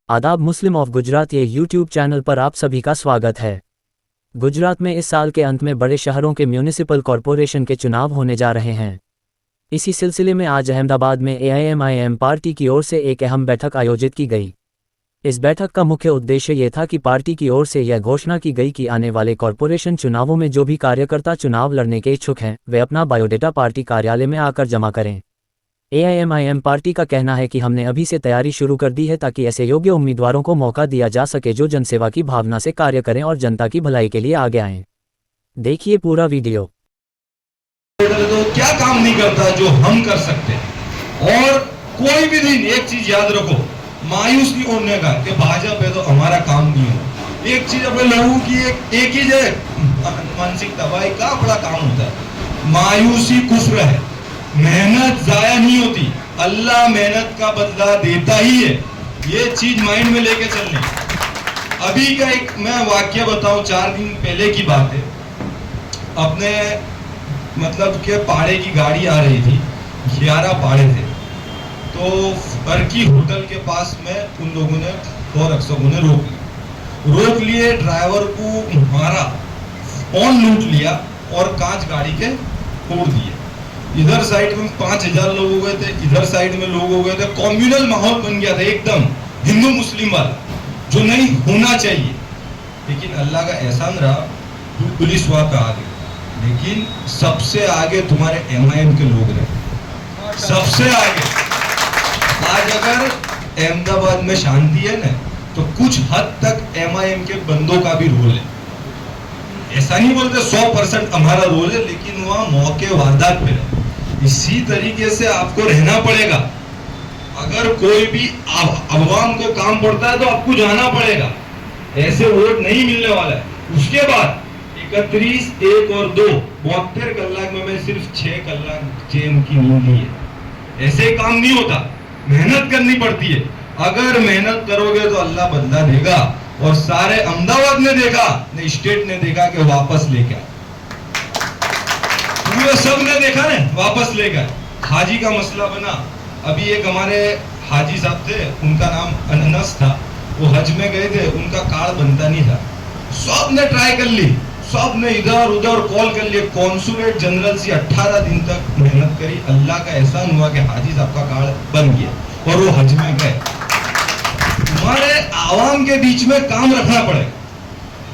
आदाब मुस्लिम ऑफ गुजरात ये YouTube channel पर आप सभी का स्वागत है। गुजरात में इस साल के अंत में बड़े शहरों के म्यूनिसिपल कॉरपोरेशन के चुनाव होने जा रहे हैं। इसी सिलसिले में आज अहमदाबाद में AIMIM पार्टी की ओर से एक अहम बैठक आयोजित की गई। इस बैठक का मुख्य उद्देश्य ये था कि पार्टी की ओर से यह घोषणा की गई कि आने वाले कॉरपोरेशन चुनावों में जो भी कार्यकर्ता चुनाव लड़ने के इच्छुक हैं वे अपना बायोडेटा पार्टी कार्यालय में आकर जमा करें। AIMIM पार्टी का कहना है कि हमने अभी से तैयारी शुरू कर दी है ताकि ऐसे योग्य उम्मीदवारों को मौका दिया जा सके जो जनसेवा की भावना से कार्य करें और जनता की भलाई के लिए आगे आएं। देखिए पूरा वीडियो। तो क्या काम नहीं करता जो हम कर सकते हैं। और कोई भी दिन एक चीज याद रखो, मायूस नहीं होने का कि भाजपा है तो हमारा काम नहीं हो। एक चीज अपने लोगों की एक ही है मानसिकता, भाई का बड़ा काम होता है। मायूसी कुफ्र है, मेहनत जाया नहीं होती, अल्लाह मेहनत का बदला देता ही है। ये चीज माइंड में लेके चलनी। अभी का एक मैं वाक्य बताऊं, 4 दिन पहले की बात है। अपने मतलब के पाड़े की गाड़ी आ रही थी, 11 पाड़े थे, तो बरकी होटल के पास में उन लोगों ने दो रक्षकों ने रोक लिए। ड्राइवर को मारा, फोन लूट लिया और कांच गाड़ी के तोड़ दिए। इधर साइड में 5000 लोग हो गए थे, इधर साइड में लोग हो गए थे। कम्युनल माहौल बन गया था एकदम हिंदू मुस्लिम वाला, जो नहीं होना चाहिए। लेकिन अल्लाह का एहसान रहा, पुलिस वहां पे आ गई। लेकिन सबसे आगे तुम्हारे MIM के लोग रहे, सबसे आगे। आज अगर अहमदाबाद में शांति है ना, तो कुछ हद तक MIM के बंदों का भी रोल है। ऐसा नहीं बोलते 100% हमारा रोल है, लेकिन वहां मौके वारदात पे है। इसी तरीके से आपको रहना पड़ेगा। अगर कोई भी अवाम को काम पड़ता है तो आपको जाना पड़ेगा, ऐसे वोट नहीं मिलने वाला है। उसके बाद 31, 1 और 2 72 कलाक में मैं सिर्फ 6 कलाक चैन की नींद ली है। ऐसे काम नहीं होता, मेहनत करनी पड़ती है। अगर मेहनत करोगे तो अल्लाह बदला देगा। और सारे अहमदाबाद ने देखा, ने स्टेट ने देखा कि वापस लेके आए, पूरे सब ने देखा ना, वापस ले गए। हाजी का मसला बना। अभी एक हमारे हाजी साहब थे, उनका नाम अनस था, वो हज में गए थे, उनका कार्ड बनता नहीं था। सब ने ट्राई कर ली, सब ने इधर उधर कॉल कर लिए। कॉन्सुलेट जनरल से 18 दिन तक मेहनत करी। अल्लाह का एहसान हुआ कि हाजी साहब का कार्ड बन गया और वो हज में गए। हमारे आवाम के बीच में काम रखना पड़ेगा।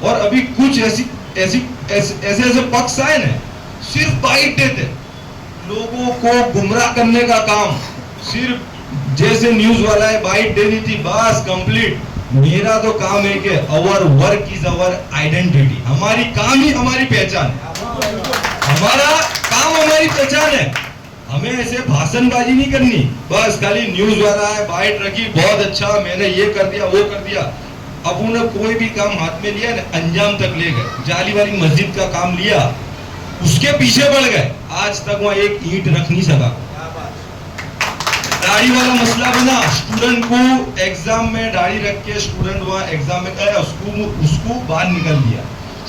और अभी कुछ ऐसे पक्ष आए ना, सिर्फ बाइट देते, लोगों को गुमराह करने का काम। सिर्फ जैसे न्यूज वाला है, बाइट दे दी थी, बस कंप्लीट। मेरा तो काम है कि our work is our identity. हमारी काम ही हमारी पहचान है, हमारा काम हमारी पहचान है। हमें ऐसे भाषणबाजी नहीं करनी, बस खाली न्यूज वाला है, बाइट रखी, बहुत अच्छा, मैंने ये कर दिया वो कर दिया। अब उन्होंने कोई भी काम हाथ में लिया ना, अंजाम तक ले गए। जाली वाली मस्जिद का काम लिया, उसके पीछे बढ़ गए, आज तक वहां एक ईंट रख नहीं सका। दाढ़ी वाला मसला बना, स्टूडेंट को एग्जाम में दाढ़ी रख के स्टूडेंट वहां एग्जाम में गया, उसको बाहर निकल दिया।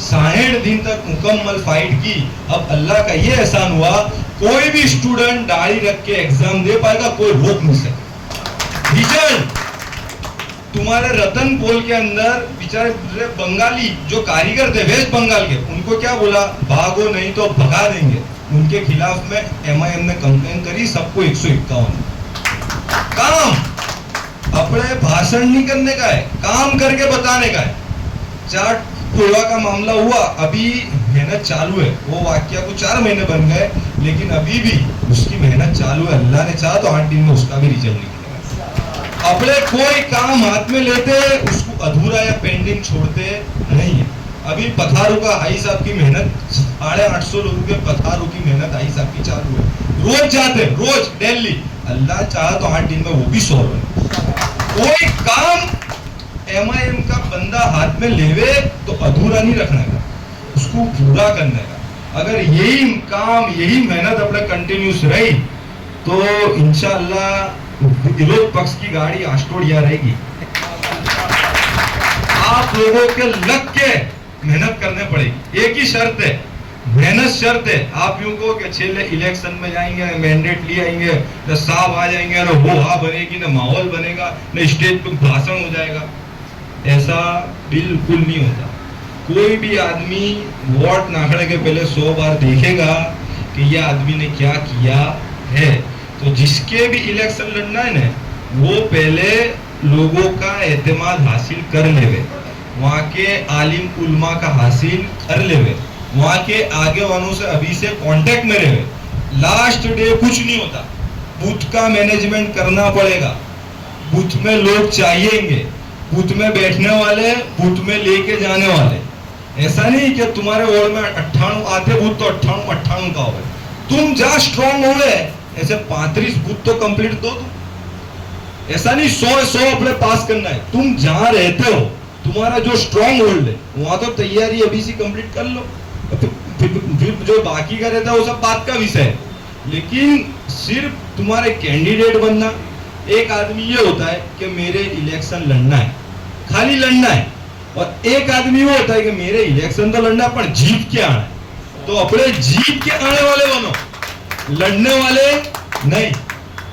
60 दिन तक मुकम्मल फाइट की। अब अल्लाह का ये एहसान हुआ, कोई भी स्टूडेंट दाढ़ी रख के एग्जाम दे पाएगा, कोई रोक नहीं सके। रिजल्ट तुम्हारे रतन पोल के अंदर बेचारे बंगाली जो कारीगर थे वेस्ट बंगाल के, उनको क्या बोला, भागो नहीं तो भगा देंगे। उनके खिलाफ में MIM ने कंप्लेन करी, सबको 151। काम अपने भाषण नहीं करने का है, काम करके बताने का है। चाट टोला का मामला हुआ, अभी मेहनत चालू है। वो वाक्य को 4 महीने बन गए, लेकिन अभी भी उसकी मेहनत चालू है। अल्लाह ने चाहा तो 8 दिन में उसका भी रिजल्ट निकलेगा। अपने कोई काम हाथ में लेते उसको अधूरा या पेंडिंग छोड़ते नहीं है। अभी पथारू का हाई साहब की मेहनत, 850 लोगों के पथारू की मेहनत हाई साहब की चालू है। रोज जाते, रोज दिल्ली। अल्लाह चाहा तो 8 दिन में वो भी सॉल्व है। कोई काम MIM का बंदा हाथ में लेवे तो अधूरा नहीं रखने का, उसको पूरा करने का। अगर यही काम, यही मेहनत अपने कंटिन्यूस रही तो इंशाअल्लाह विरोध पक्ष की गाड़ी आस्टोड़िया रहेगी। आप लोगों के लग के मेहनत करने पड़ेगी। एक ही शर्त है, मेहनत शर्त है। आप यूं कहो कि छेले इलेक्शन में जाएंगे, मैंडेट ले आएंगे, न साहब आ जाएंगे, न होहा बनेगी, न माहौल बनेगा, न स्टेज पे भाषण हो जाएगा, ऐसा बिल्कुल नहीं होता। कोई भी आदमी वोट नाखड़े के पहले 100 बार देखेगा कि यह आदमी ने क्या किया है। तो जिसके भी इलेक्शन लड़ना है ना, वो पहले लोगों का एतमाद हासिल कर लेवे, वहाँ के आलिम उलमा का हासिल कर लेवे, वहाँ के आगे वालों से अभी से कांटेक्ट में रहे। लास्ट डे कुछ नहीं होता, बूथ का मैनेजमेंट करना पड़ेगा, बूथ में लोग चाहिएंगे, बूथ में बैठने वाले, बूथ में लेके जाने वाले। ऐसा नहीं कि तुम्हारे वार्ड में 98 आते बूथ तो 98 का होगा। तुम जहाँ स्ट्रॉन्ग हो गए ऐसे 35 बूथ तो कंप्लीट दो तुम। ऐसा नहीं 100 अपने पास करना है। तुम जहाँ रहते हो, तुम्हारा जो स्ट्रॉन्ग होल्ड है, वहां तो तैयारी अभी से कंप्लीट कर लो। फिर जो बाकी का रहता है वो सब बात का विषय है, लेकिन सिर्फ तुम्हारे कैंडिडेट बनना। एक आदमी ये होता है कि मेरे इलेक्शन लड़ना है, खाली लड़ना है, और एक आदमी वो होता है कि मेरे इलेक्शन तो लड़ना है पर जीत के आना है। तो अपने जीत के आने वाले बनो, लड़ने वाले नहीं।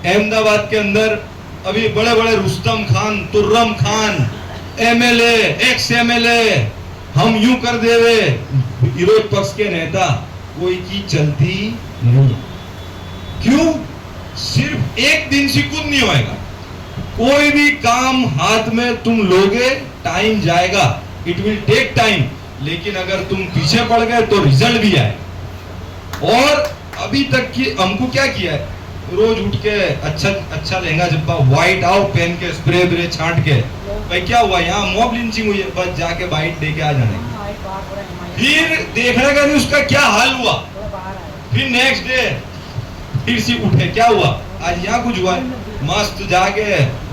अहमदाबाद के अंदर अभी बड़े बड़े Rustam Khan, Turram Khan, MLA, ex MLA, हम यूं कर देवे, विरोध पक्ष के नेता, कोई की चलती नहीं। क्यों? सिर्फ एक दिन से कुछ नहीं होएगा। कोई भी काम हाथ में तुम लोगे, टाइम जाएगा, इट विल टेक टाइम, लेकिन अगर तुम पीछे पड़ गए तो रिजल्ट भी आए। और अभी तक की हमको क्या किया है, रोज उठ के अच्छा लहंगा जब्बा व्हाइट आउट पहन के स्प्रे ब्रे छांट के, भाई क्या हुआ यहाँ मॉब लिंचिंग हुई है, बस जाके बाइट दे के आ जाने। फिर देखने का नहीं उसका क्या हाल हुआ। फिर नेक्स्ट डे फिर से उठे, क्या हुआ आज यहाँ कुछ हुआ, मस्त जाके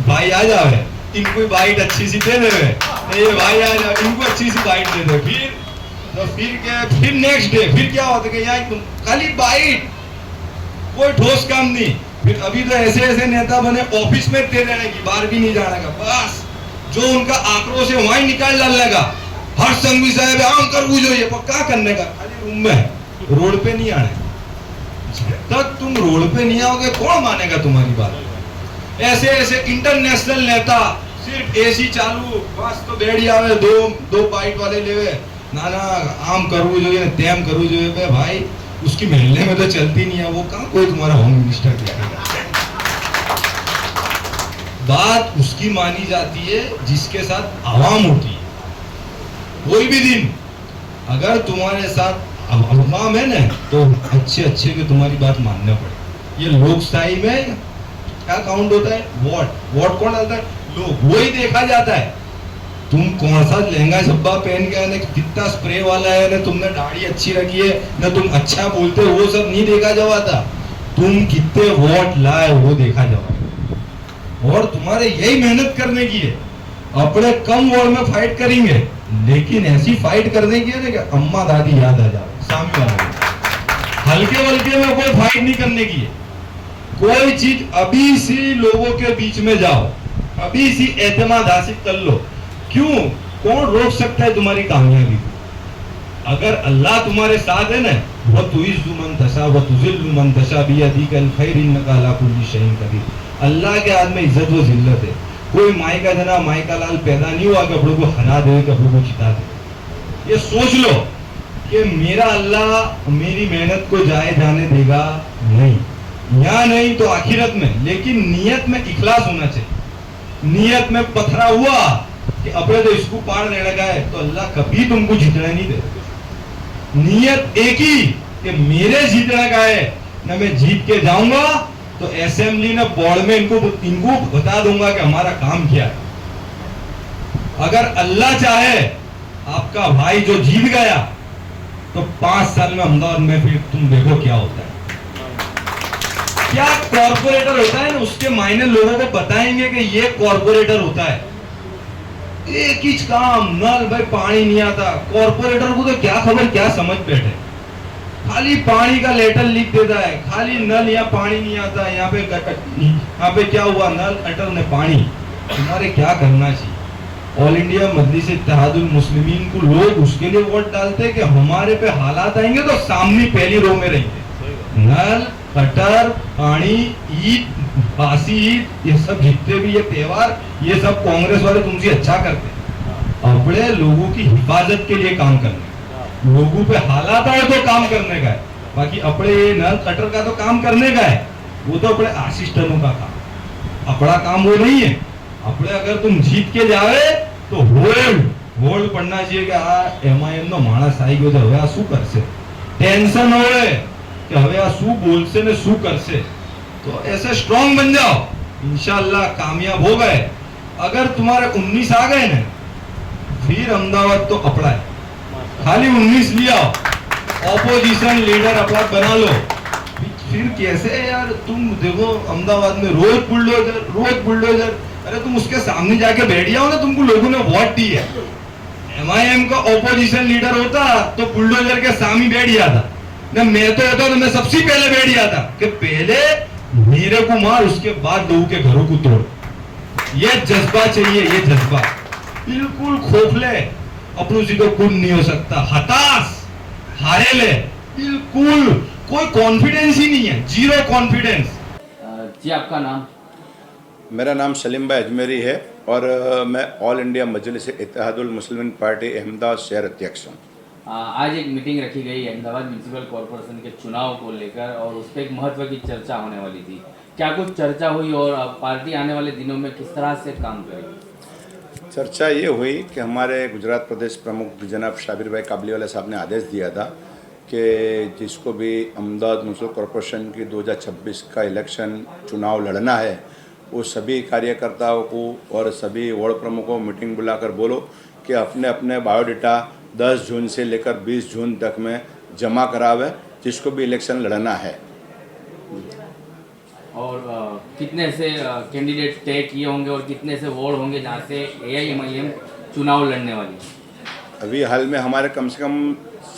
भाई आ जावे, इनको बाइट अच्छी सी दे दे, ये भाई आ जाओ, इनको अच्छी सी बाइट दे दे। फिर तो फिर नेक्स्ट डे फिर क्या होता है, यहाँ खाली बाइट, कोई ठोस काम नहीं। फिर अभी तो ऐसे ऐसे नेता बने ऑफिस में दे देने की, बाहर भी नहीं जाने का, बस जो उनका आक्रोश है वहीं निकाल डालने का। हर संघवी साहब आम कर बुझो, ये क्या करने का, खाली रूम में, रोड पे नहीं आने। जब तक तुम रोड पे नहीं आओगे कौन मानेगा तुम्हारी बात। ऐसे ऐसे इंटरनेशनल नेता सिर्फ एसी चालू, बस तो बेड़ी आवे, दो बाइट वाले लेवे, ना ना आम करू जो तेम करू जो भाई, उसकी महल्ले में तो चलती नहीं है, वो कहाँ कोई तुम्हारा होम मिनिस्टर करेगा। बात उसकी मानी जाती है जिसके साथ आवाम होती है। कोई भी दिन अगर तुम्हारे साथ आवाम है ना, तो अच्छे के तुम्हारी बात मानना पड़े। ये लोकशाही में क्या काउंट होता है, वोट कौन डालता है, लोग, वही देखा जाता है। तुम कौन सा लहंगा झब्बा पहन के आए, कितना स्प्रे वाला है, ना तुमने दाढ़ी अच्छी रखी है, ना तुम अच्छा बोलते हो, वो सब नहीं देखा जाता। तुम कितने वोट लाए वो देखा जाता। और तुम्हारे यही मेहनत करने की है। अपने कम वोट में फाइट करेंगे, लेकिन ऐसी फाइट करने की है ना कि अम्मा दादी याद आ जाए सामने वाले। हल्के वल्के में कोई फाइट नहीं करने की है। कोई चीज अभी से लोगों के बीच में जाओ, अभी से एतमाद हासिल कर लो। क्यों? कौन रोक सकता है तुम्हारी कामयाबी को? अगर अल्लाह तुम्हारे साथ है ना, वो तुइज़्ज़ु मन तशा व तुज़िल्लु मन तशा बियदिकल खैर इन्नका अला कुल्ली शैइन कदीर। अल्लाह के हाथ में इज्जत व जिल्लत है। कोई माई का जना माई का लाल पैदा नहीं हुआ कि अपनों को हरा दे, अपनों को जिता दे। ये सोच लो कि मेरा अल्लाह मेरी मेहनत को जाए जाने देगा नहीं, यहाँ नहीं तो आखिरत में। लेकिन नियत में इखलास होना चाहिए। नियत में पथरा हुआ कि अपने तो इसको पार देने का है, तो अल्लाह कभी तुमको जीतने नहीं दे। नियत एक ही कि मेरे जीतने का है ना, मैं जीत के जाऊंगा तो असेंबली ने बोर्ड में इनको बता दूंगा कि हमारा काम क्या है। अगर अल्लाह चाहे आपका भाई जो जीत गया तो 5 साल में अहमदाबाद में फिर तुम देखो क्या होता है। क्या कॉर्पोरेटर होता है ना, उसके मायने लोगों को बताएंगे कि ये कॉर्पोरेटर होता है। एक ही काम, नल भाई पानी नहीं आता, कॉर्पोरेटर को तो क्या खबर क्या समझ बैठे, खाली पानी का लेटर लिख देता है, खाली नल यहाँ पानी नहीं आता, यहाँ पे क्या हुआ, नल अटल ने पानी। तुम्हारे क्या करना चाहिए? ऑल इंडिया मजलिस इत्तेहादुल मुस्लिमीन को लोग उसके लिए वोट डालते हैं कि हमारे पे हालात आएंगे तो सामने पहली रो में रहेंगे। नल, कटर, पानी, ईद, बासी ईद, ये सब जितने भी ये त्योहार, ये सब कांग्रेस वाले तुमसे अच्छा करते हैं। अपने लोगों की हिफाजत के लिए काम करने, लोगों पे हालात आए तो काम करने का है। बाकी अपने ये नल कटर का तो काम करने का है, वो तो अपने असिस्टेंटों का काम, अपना काम वो नहीं है। अपने अगर तुम जीत के जावे तो होल्ड पड़ना चाहिए कि आ एमआईएम નો માણસ આવી ગયો છે, હવે આ શું કરશે, ટેન્શન હોય कि હવે આ શું બોલશે ને શું કરશે। तो ऐसे स्ट्रांग बन जाओ, इंशाल्लाह कामयाब हो गए। अगर तुम्हारे 19 आ गए ना, फिर अहमदाबाद तो अपना है, खाली 19 लिया, ऑपोजिशन लीडर अपना बना लो। फिर कैसे यार, तुम देखो अहमदाबाद में रोज बुलडोजर, अरे तुम उसके सामने जाके बैठ जाओ ना, तुमको लोगों ने वोट दी है। एमआईएम का ऑपोजिशन लीडर होता तो बुलडोजर के सामने बैठ जाता ना, मैं तो होता तो मैं सबसे पहले बैठ जाता कि पहले मेरे को मार, उसके बाद लोगों के घरों को तोड़। ये जज्बा चाहिए, ये जज्बा। बिल्कुल खोखले, अपनों से तो कुछ नहीं हो सकता, हताश, हारे ले, बिल्कुल कोई कॉन्फिडेंस ही नहीं है, जीरो कॉन्फिडेंस। जी आपका नाम? मेरा नाम सलीम भाई अजमेरी है और मैं all India Majlis Ittehadul Muslimeen party Ahmedabad शहर अध्यक्ष हूँ। आज एक मीटिंग रखी गई अहमदाबाद म्यूनसिपल कॉरपोरेशन के चुनाव को लेकर और उस पर एक महत्व की चर्चा होने वाली थी। क्या कुछ चर्चा हुई और पार्टी आने वाले दिनों में किस तरह से काम करेगी? चर्चा ये हुई कि हमारे गुजरात प्रदेश प्रमुख जनाब शाबिर भाई काबलीवाला साहब ने आदेश दिया था कि जिसको भी अहमदाबाद म्यूनसिपल कॉरपोरेशन की 2026 का इलेक्शन चुनाव लड़ना है, वो सभी कार्यकर्ताओं को और सभी वार्ड प्रमुखों को मीटिंग बुलाकर बोलो कि अपने अपने बायोडाटा 10 जून से लेकर 20 जून तक में जमा करावे, जिसको भी इलेक्शन लड़ना है। और कितने से कैंडिडेट तय किए होंगे और कितने से वार्ड होंगे जहाँ से एआईएमआईएम चुनाव लड़ने वाली है? अभी हाल में हमारे कम से कम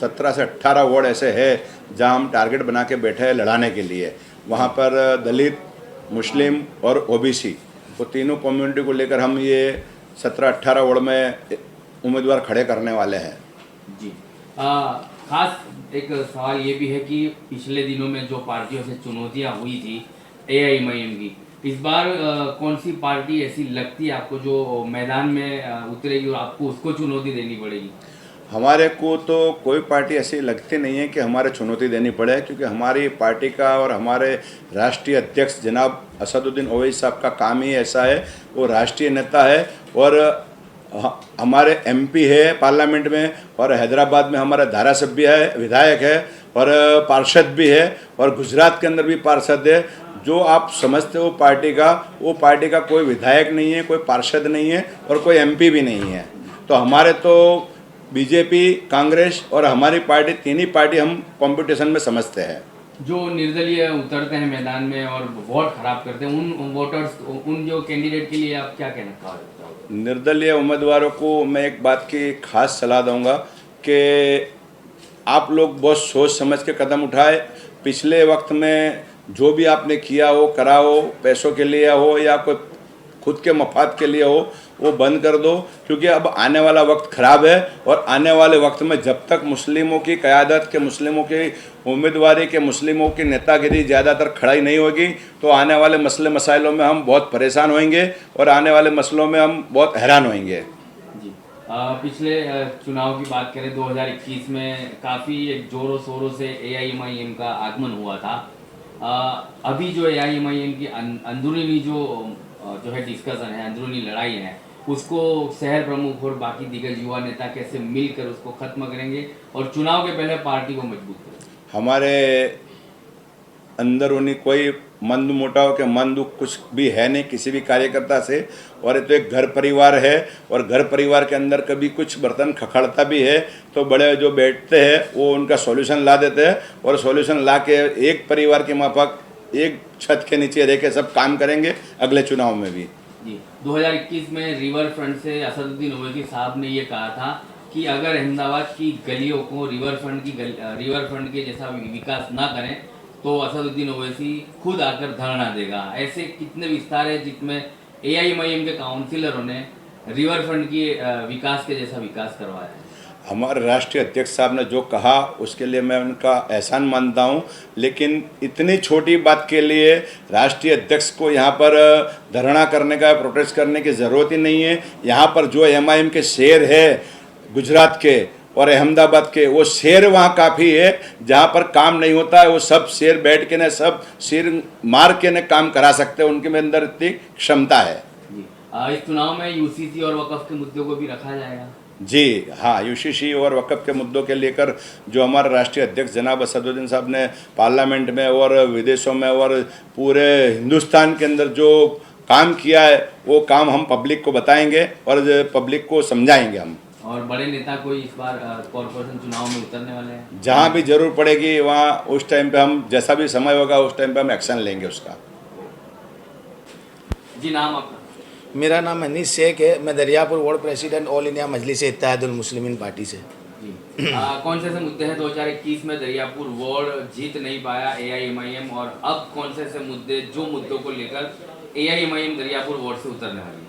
17 से 18 वार्ड ऐसे हैं जहाँ हम टारगेट बना के बैठे हैं लड़ाने के लिए। वहाँ पर दलित, मुस्लिम और ओबीसी, वो तीनों कम्युनिटी को लेकर हम ये 17-18 वार्ड में उम्मीदवार खड़े करने वाले हैं। जी खास एक सवाल ये भी है कि पिछले दिनों में जो पार्टियों से चुनौतियां हुई थी एआईएमआईएम की, इस बार कौन सी पार्टी ऐसी लगती है आपको जो मैदान में उतरेगी और आपको उसको चुनौती देनी पड़ेगी? हमारे को तो कोई पार्टी ऐसी लगती नहीं है कि हमारे चुनौती देनी पड़े, क्योंकि हमारी पार्टी का और हमारे राष्ट्रीय अध्यक्ष जनाब असदुद्दीन ओवैसी साहब का काम ही ऐसा है। वो राष्ट्रीय नेता है और हमारे एमपी है पार्लियामेंट में, और हैदराबाद में हमारा धारासभ्य है, विधायक है और पार्षद भी है, और गुजरात के अंदर भी पार्षद है। जो आप समझते हो पार्टी का, वो पार्टी का कोई विधायक नहीं है, कोई पार्षद नहीं है और कोई एमपी भी नहीं है। तो हमारे तो बीजेपी, कांग्रेस और हमारी पार्टी, तीन ही पार्टी हम कंपटीशन में समझते हैं। जो निर्दलीय उतरते हैं मैदान में और वोट खराब करते हैं, उन वोटर्स, उन जो कैंडिडेट के लिए आप क्या कहना चाहते हो? निर्दलीय उम्मीदवारों को मैं एक बात की खास सलाह दूंगा कि आप लोग बहुत सोच समझ के कदम उठाए। पिछले वक्त में जो भी आपने किया हो, करा हो, पैसों के लिए हो या कोई खुद के मफाद के लिए हो, वो बंद कर दो, क्योंकि अब आने वाला वक्त ख़राब है। और आने वाले वक्त में जब तक मुस्लिमों की क़यादत के, मुस्लिमों की उम्मीदवारी के, मुस्लिमों की नेतागिरी ज़्यादातर खड़ी नहीं होगी, तो आने वाले मसले मसाइलों में हम बहुत परेशान होंगे और आने वाले मसलों में हम बहुत हैरान होंगे। जी पिछले चुनाव की बात करें 2021 में काफ़ी जोरों शोरों से एआईएमआईएम का आगमन हुआ था। अभी जो एआईएमआईएम की अंदरूनी जो है डिस्कशन है, अंदरूनी लड़ाई है, उसको शहर प्रमुख और बाकी दिग्गज युवा नेता कैसे मिलकर उसको खत्म करेंगे और चुनाव के पहले पार्टी को मजबूत करेंगे? हमारे अंदरूनी कोई मंद मोटाव के मन दुख कुछ भी है नहीं किसी भी कार्यकर्ता से। और ये तो एक घर परिवार है और घर परिवार के अंदर कभी कुछ बर्तन खखड़ता भी है तो बड़े जो बैठते हैं वो उनका सॉल्यूशन ला देते हैं, और सॉल्यूशन ला के एक परिवार के माफक एक छत के नीचे रह के सब काम करेंगे अगले चुनाव में भी। जी 2021 में रिवर फ्रंट से असदुद्दीन ओवैसी साहब ने ये कहा था कि अगर अहमदाबाद की गलियों को रिवर फ्रंट के जैसा विकास ना करें तो असदुद्दीन ओवैसी खुद आकर धरना देगा। ऐसे कितने विस्तार है जिसमें एआईएमआईएम के काउंसिलरों ने रिवर फ्रंट की विकास के जैसा विकास करवाया है। हमारे राष्ट्रीय अध्यक्ष साहब ने जो कहा उसके लिए मैं उनका एहसान मानता हूं, लेकिन इतनी छोटी बात के लिए राष्ट्रीय अध्यक्ष को यहाँ पर धरना करने का, प्रोटेस्ट करने की ज़रूरत ही नहीं है। यहाँ पर जो एमआईएम के शेर है गुजरात के और अहमदाबाद के, वो शेर वहाँ काफ़ी है। जहाँ पर काम नहीं होता है वो सब शेर बैठ के ने सब शेर मार के ने काम करा सकते हैं, उनके अंदर इतनी क्षमता है। जी इस चुनाव में यूसीसी और वक़्फ़ के मुद्दों को भी रखा जाएगा। जी हाँ, यूसीसी और वक़्फ़ के मुद्दों के लेकर जो हमारे राष्ट्रीय अध्यक्ष जनाब असदुद्दीन साहब ने पार्लियामेंट में और विदेशों में और पूरे हिंदुस्तान के अंदर जो काम किया है वो काम हम पब्लिक को बताएंगे और पब्लिक को समझाएंगे हम। और बड़े नेता कोई इस बार कॉर्पोरेशन चुनाव में उतरने वाले हैं? जहाँ भी ज़रूर पड़ेगी वहाँ उस टाइम पे हम, जैसा भी समय होगा उस टाइम पे हम एक्शन लेंगे उसका। जी नाम आपका? मेरा नाम अनीस शेख है। मैं Dariyapur ward president All India Majlis Ittehadul Muslimeen party से। जी कौन से ऐसे मुद्दे हैं 2021 में दरियापुर वार्ड जीत नहीं पाया एआईएमआईएम, और अब कौन से ऐसे मुद्दे जो मुद्दों को लेकर एआईएमआईएम दरियापुर वार्ड से उतरने वाली है?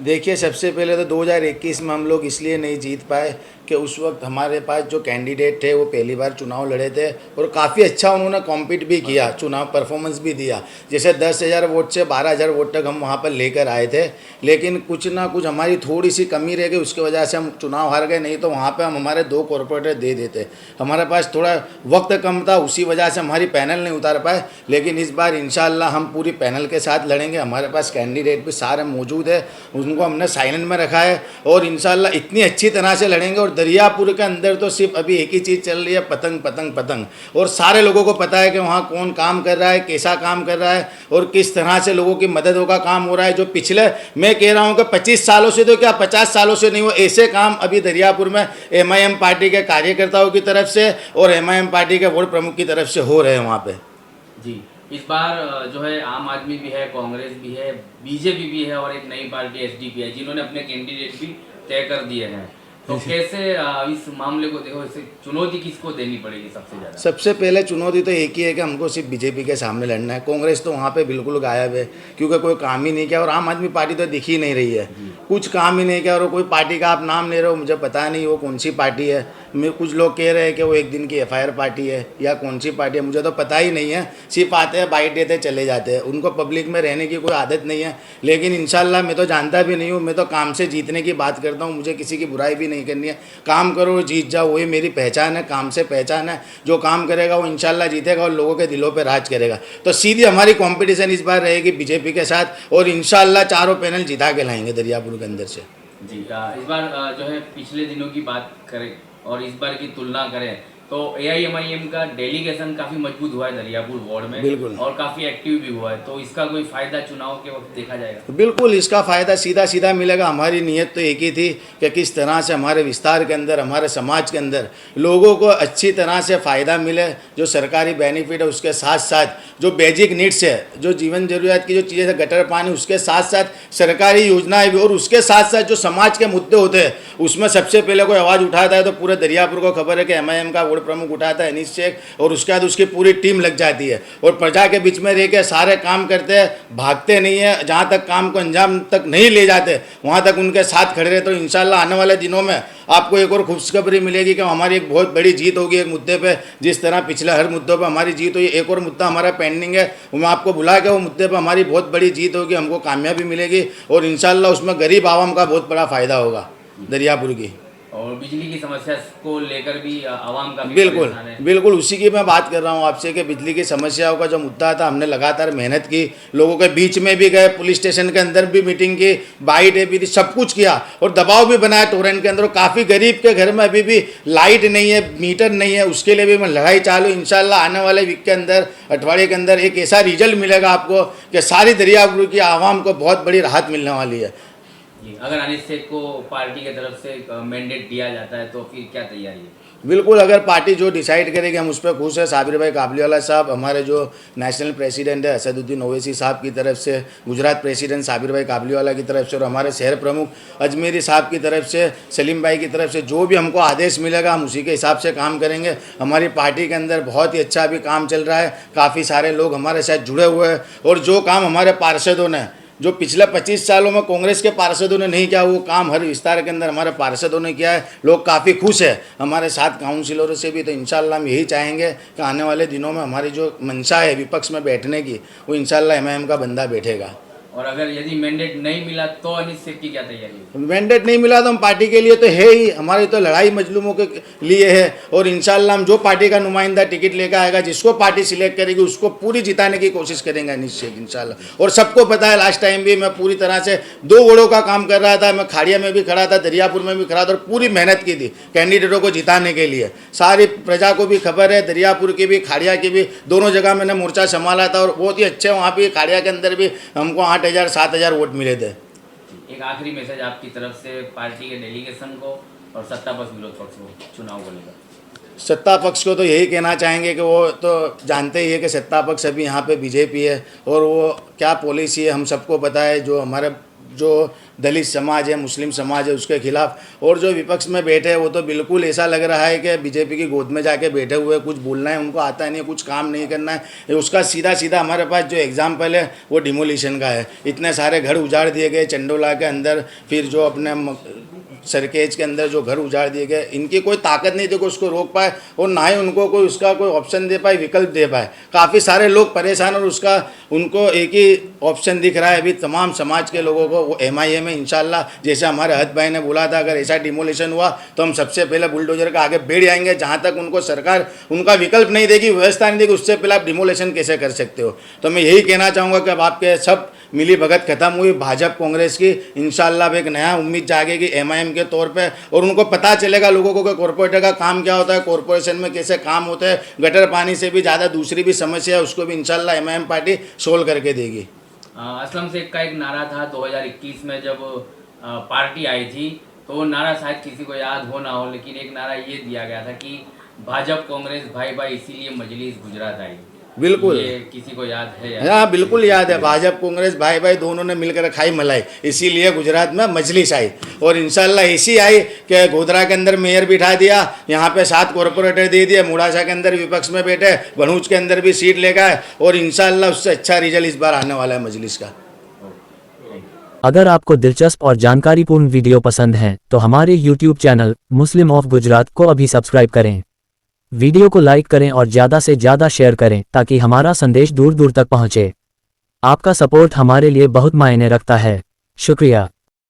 देखिए, सबसे पहले तो 2021 में हम लोग इसलिए नहीं जीत पाए कि उस वक्त हमारे पास जो कैंडिडेट थे वो पहली बार चुनाव लड़े थे और काफ़ी अच्छा उन्होंने कॉम्पीट भी किया, चुनाव परफॉर्मेंस भी दिया। जैसे 10,000 वोट से 12,000 वोट तक हम वहाँ पर लेकर आए थे, लेकिन कुछ ना कुछ हमारी थोड़ी सी कमी रह गई, उसकी वजह से हम चुनाव हार गए। नहीं तो वहाँ पर हम हमारे 2 कॉरपोरेटर दे देते। हमारे पास थोड़ा वक्त कम था, उसी वजह से हमारी पैनल नहीं उतार पाए। लेकिन इस बार इंशाल्लाह हम पूरी पैनल के साथ लड़ेंगे। हमारे पास कैंडिडेट भी सारे मौजूद है, उनको हमने साइलेंट में रखा है और इंशाल्लाह इतनी अच्छी तरह से लड़ेंगे। और दरियापुर के अंदर तो सिर्फ अभी एक ही चीज़ चल रही है, पतंग पतंग पतंग। और सारे लोगों को पता है कि वहाँ कौन काम कर रहा है, कैसा काम कर रहा है और किस तरह से लोगों की मददों का काम हो रहा है। जो पिछले, मैं कह रहा हूँ कि 25 सालों से, तो क्या 50 सालों से नहीं हो, ऐसे काम अभी दरियापुर में एमआईएम पार्टी के कार्यकर्ताओं की तरफ से और एमआईएम पार्टी के वार्ड प्रमुख की तरफ से हो रहे हैं वहाँ पर। जी इस बार जो है आम आदमी भी है, कांग्रेस भी है, बीजेपी भी है और एक नई पार्टी एसडीपी है, जिन्होंने अपने कैंडिडेट भी तय कर दिए हैं। तो कैसे इस मामले को देखो, इसे चुनौती किसको देनी पड़ेगी सबसे ज़्यादा? सबसे पहले चुनौती तो एक ही है कि हमको सिर्फ बीजेपी के सामने लड़ना है। कांग्रेस तो वहाँ पे बिल्कुल गायब है, क्योंकि कोई काम ही नहीं किया। और आम आदमी पार्टी तो दिख ही नहीं रही है, कुछ काम ही नहीं किया। और कोई पार्टी का आप नाम ले रहे हो, मुझे पता नहीं वो कौन सी पार्टी है। कुछ लोग कह रहे हैं कि वो एक दिन की एफआईआर पार्टी है या कौन सी पार्टी है, मुझे तो पता ही नहीं है। सिर्फ आते हैं, बाइट देते चले जाते हैं, उनको पब्लिक में रहने की कोई आदत नहीं है। लेकिन इंशाल्लाह मैं तो जानता भी नहीं हूँ, मैं तो काम से जीतने की बात करता हूँ। मुझे किसी की बुराई भी नहीं करनी है। काम करो, जीत जाओ, वही मेरी पहचान है। काम से पहचान है, जो काम करेगा वो इंशाल्लाह जीतेगा और लोगों के दिलों पे राज करेगा। तो सीधी हमारी कंपटीशन इस बार रहेगी बीजेपी के साथ और इंशाल्लाह चारों पैनल जिता के लाएंगे दरियापुर के अंदर से। जी इस बार जो है पिछले दिनों की बात करें और इस बार की तुलना करें तो एआईएमआईएम का डेलीगेशन काफ़ी मजबूत हुआ है दरियापुर वार्ड में, बिल्कुल, और काफ़ी एक्टिव भी हुआ है। तो इसका कोई फ़ायदा चुनाव के वक्त देखा जाएगा? बिल्कुल, इसका फ़ायदा सीधा सीधा मिलेगा। हमारी नीयत तो एक ही थी कि किस तरह से हमारे विस्तार के अंदर, हमारे समाज के अंदर लोगों को अच्छी तरह से फ़ायदा मिले। जो सरकारी बेनिफिट है उसके साथ साथ जो बेसिक नीड्स है, जो जीवन ज़रूरियात की जो चीज़ें हैं, गटर पानी, उसके साथ साथ सरकारी योजनाएँ भी, और उसके साथ साथ जो समाज के मुद्दे होते हैं उसमें सबसे पहले कोई आवाज़ उठाता है तो पूरे दरियापुर को खबर है कि एमआईएम का प्रमुख उठाता है अनीस शेख, और उसके बाद उसकी पूरी टीम लग जाती है और प्रजा के बीच में रह के सारे काम करते हैं, भागते नहीं है। जहाँ तक काम को अंजाम तक नहीं ले जाते वहाँ तक उनके साथ खड़े रहते। तो इंशाल्लाह आने वाले दिनों में आपको एक और खुशखबरी मिलेगी कि हमारी एक बहुत बड़ी जीत होगी एक मुद्दे पे। जिस तरह पिछले हर मुद्दों पे हमारी जीत हुई, एक और मुद्दा हमारा पेंडिंग है, वो मैं आपको बुला के वो मुद्दे पे हमारी बहुत बड़ी जीत होगी, हमको कामयाबी मिलेगी और इंशाल्लाह उसमें गरीब आवाम का बहुत बड़ा फ़ायदा होगा दरियापुर की। और बिजली की समस्या को लेकर भी आवाम का बिल्कुल बिल्कुल उसी की मैं बात कर रहा हूँ आपसे कि बिजली की समस्याओं का जो मुद्दा था, हमने लगातार मेहनत की, लोगों के बीच में भी गए, पुलिस स्टेशन के अंदर भी मीटिंग की, बाइट भी थी, सब कुछ किया और दबाव भी बनाया टोरेंट के अंदर। काफ़ी गरीब के घर में अभी भी लाइट नहीं है, मीटर नहीं है, उसके लिए भी मैं लड़ाई चालू। इंशाल्लाह आने वाले वीक के अंदर, अठवाडिये के अंदर एक ऐसा रिजल्ट मिलेगा आपको कि सारी दरियापुर की आवाम को बहुत बड़ी राहत मिलने वाली है। अगर अनीस शेख को पार्टी की तरफ से मैंडेट दिया जाता है तो फिर क्या तैयारी है? बिल्कुल, अगर पार्टी जो डिसाइड करेगी हम उस पर खुश है। साबिर भाई काबलीवाला साहब, हमारे जो नेशनल प्रेसिडेंट है असदुद्दीन ओवैसी साहब की तरफ से, गुजरात प्रेसिडेंट साबिर भाई काबलीवाला की तरफ से और हमारे शहर प्रमुख अजमेरी साहब की तरफ से, सलीम भाई की तरफ से जो भी हमको आदेश मिलेगा हम उसी के हिसाब से काम करेंगे। हमारी पार्टी के अंदर बहुत ही अच्छा अभी काम चल रहा है, काफ़ी सारे लोग हमारे साथ जुड़े हुए हैं और जो काम हमारे पार्षदों ने जो पिछले 25 सालों में कांग्रेस के पार्षदों ने नहीं किया वो काम हर विस्तार के अंदर हमारे पार्षदों ने किया है। लोग काफ़ी खुश है हमारे साथ काउंसिलरों से भी। तो इंशाल्लाह हम यही चाहेंगे कि आने वाले दिनों में हमारी जो मंशा है विपक्ष में बैठने की, वो इंशाल्लाह एमआईएम का बंदा बैठेगा। और अगर यदि मैंडेट नहीं मिला तो अनिल शेख की क्या तैयारी है? मैंडेट नहीं मिला तो हम पार्टी के लिए तो है ही, हमारी तो लड़ाई मजलूमों के लिए है। और इंशाल्लाह हम जो पार्टी का नुमाइंदा टिकट लेकर आएगा, जिसको पार्टी सिलेक्ट करेगी उसको पूरी जिताने की कोशिश करेंगे अनिल शेख इंशाल्लाह। और सबको पता है लास्ट टाइम भी मैं पूरी तरह से 2 वोटों का काम कर रहा था। मैं खाड़िया में भी खड़ा था, दरियापुर में भी खड़ा था और पूरी मेहनत की थी कैंडिडेटों को जिताने के लिए। सारी प्रजा को भी खबर है, दरियापुर की भी खाड़िया की भी, दोनों जगह मैंने मोर्चा संभाला था और बहुत ही अच्छे वहाँ भी खाड़िया के अंदर भी हमको 8,000-7,000 वोट मिले थे। एक आखिरी मैसेज आपकी तरफ से पार्टी के डेलीगेशन को और सत्ता पक्ष विरोध पक्ष को चुनाव को लेकर। सत्ता पक्ष को तो यही कहना चाहेंगे कि वो तो जानते ही है कि सत्ता पक्ष अभी यहाँ पे बीजेपी है और वो क्या पॉलिसी है हम सबको पता है। जो हमारे जो दलित समाज है, मुस्लिम समाज है, उसके खिलाफ। और जो विपक्ष में बैठे हैं वो तो बिल्कुल ऐसा लग रहा है कि बीजेपी की गोद में जाके बैठे हुए, कुछ बोलना है उनको आता नहीं है, कुछ काम नहीं करना है। उसका सीधा सीधा हमारे पास जो एग्जाम्पल है वो डिमोलिशन का है। इतने सारे घर उजाड़ दिए गए चंडोला के अंदर, फिर जो अपने सरकेज के अंदर जो घर उजाड़ दिए गए, इनकी कोई ताकत नहीं थी कि उसको रोक पाए और ना ही उनको कोई उसका कोई ऑप्शन दे पाए, विकल्प दे पाए। काफ़ी सारे लोग परेशान और उसका उनको एक ही ऑप्शन दिख रहा है अभी तमाम समाज के लोगों को, वो एमआईएम में। इंशाल्लाह जैसे हमारे हद भाई ने बोला था, अगर ऐसा डिमोलिशन हुआ तो हम सबसे पहले बुलडोजर का आगे बैठ जाएंगे। जहाँ तक उनको सरकार उनका विकल्प नहीं देगी, व्यवस्था नहीं देगी, उससे पहले आप डिमोलिशन कैसे कर सकते हो। तो मैं यही कहना चाहूँगा कि अब आपके सब मिली भगत खत्म हुई भाजपा कांग्रेस की। इंशाल्लाह अब एक नया उम्मीद जागेगी एमआईएम के तौर पे और उनको पता चलेगा लोगों को कि कॉरपोरेटर का काम क्या होता है, कॉरपोरेशन में कैसे काम होते हैं। गटर पानी से भी ज़्यादा दूसरी भी समस्या है, उसको भी इंशाल्लाह एमआईएम पार्टी सोल्व करके देगी। असलम शेख का एक नारा था 2021 में जब पार्टी आई थी, तो वो नारा शायद किसी को याद हो ना हो, लेकिन एक नारा ये दिया गया था कि भाजपा कांग्रेस भाई भाई इसीलिए मजलिस गुजरात आई। बिल्कुल, ये किसी को याद है यार? हाँ बिल्कुल याद है। भाजपा कांग्रेस भाई भाई दोनों ने मिलकर खाई मलाई, इसीलिए गुजरात में मजलिस आई। और इंशाल्लाह ऐसी आई कि गोधरा के अंदर मेयर बिठा दिया, यहाँ पे 7 कॉरपोरेटर दे दिए, मुड़ासा के अंदर विपक्ष में बैठे, भनूज के अंदर भी सीट ले गए और इंशाल्लाह उससे अच्छा रिजल्ट इस बार आने वाला है मजलिस का। अगर आपको दिलचस्प और जानकारीपूर्ण वीडियो पसंद हैं तो हमारे YouTube channel Muslim of Gujarat को अभी सब्सक्राइब करें। वीडियो को लाइक करें और ज़्यादा से ज़्यादा शेयर करें ताकि हमारा संदेश दूर दूर तक पहुंचे। आपका सपोर्ट हमारे लिए बहुत मायने रखता है। शुक्रिया।